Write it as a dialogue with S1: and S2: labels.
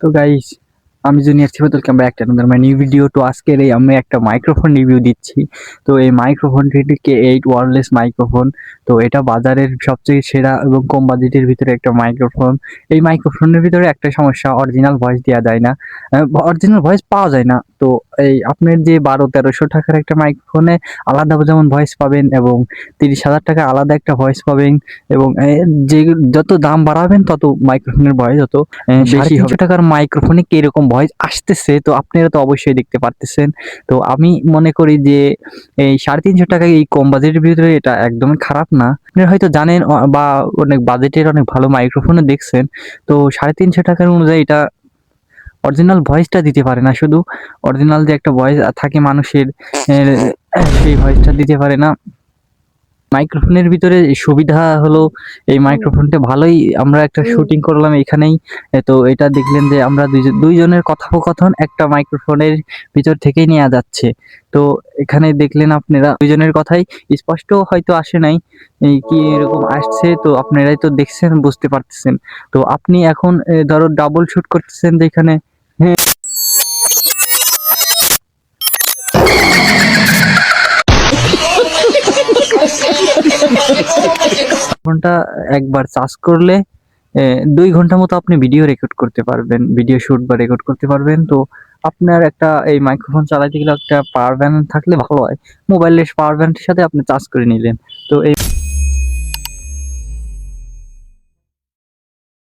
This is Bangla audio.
S1: তো গাইস, আমি জুনিয়র ছিবতুল ক্যাম্বা একটা নিউ ভিডিও। তো আজকের এই আমি একটা মাইক্রোফোন রিভিউ দিচ্ছি। তো এই মাইক্রোফোনটি K8 ওয়্যারলেস মাইক্রোফোন। তো এটা বাজারের সবচেয়ে সেরা এবং কম বাজেটের ভিতরে একটা মাইক্রোফোন। এই মাইক্রোফোনের ভিতরে একটা সমস্যা, অরিজিনাল ভয়েস দেওয়া যায় না, অরিজিনাল ভয়েস পাওয়া যায় না। তো এই আপনার যে 1200-1300 টাকার একটা মাইক্রোফোনে আলাদা যেমন ভয়েস পাবেন এবং 30,000 টাকা আলাদা একটা ভয়েস পাবেন, এবং যে যত দাম বাড়াবেন তত মাইক্রোফোনের ভয়েস তত বেশি হবে। 350 টাকার মাইক্রোফোনে কিরকম ভয়েস আসতেছে তো আপনারা তো অবশ্যই দেখতে পারতেছেন। তো আমি মনে করি যে এই 350 টাকায় এই কম বাজেটের ভিতরে এটা একদমই খারাপ না। আপনারা হয়তো জানেন বা অনেক বাজেটের অনেক ভালো মাইক্রোফোনও দেখছেন। তো 350 টাকার অনুযায়ী এটা অরিজিনাল ভয়েসটা দিতে পারে না, শুধু অরিজিনাল যে একটা ভয়েস থাকে মানুষের, সেই ভয়েসটা দিতে পারে না। মাইক্রোফোনের ভিতরে সুবিধা হলো এই মাইক্রোফোনটা ভালোই, আমরা একটা শুটিং করলাম এখানেই। তো এটা দেখলেন যে আমরা দুইজনের কথোপকথন একটা মাইক্রোফোনের ভিতর থেকেই নেওয়া যাচ্ছে। তো এখানে দেখলেন আপনারা দুইজনের কথাই স্পষ্ট হয়তো আসে নাই, এই কি এরকম আসছে, তো আপনারাই তো দেখছেন, বুঝতে পারতেছেন। তো আপনি এখন ধরো ডাবল শুট করতেছেন যেখানে, হ্যাঁ, ফোনটা একবার চার্জ করলে 2 ঘন্টা মতো আপনি ভিডিও রেকর্ড করতে পারবেন, ভিডিও শুট বা রেকর্ড করতে পারবেন। তো আপনার একটা এই মাইক্রোফোন চালাতে গেলে একটা পাওয়ার ব্যাংক থাকলে ভালো হয়। মোবাইলের পাওয়ার ব্যাংকের সাথে আপনি চার্জ করে নিলেন। তো এই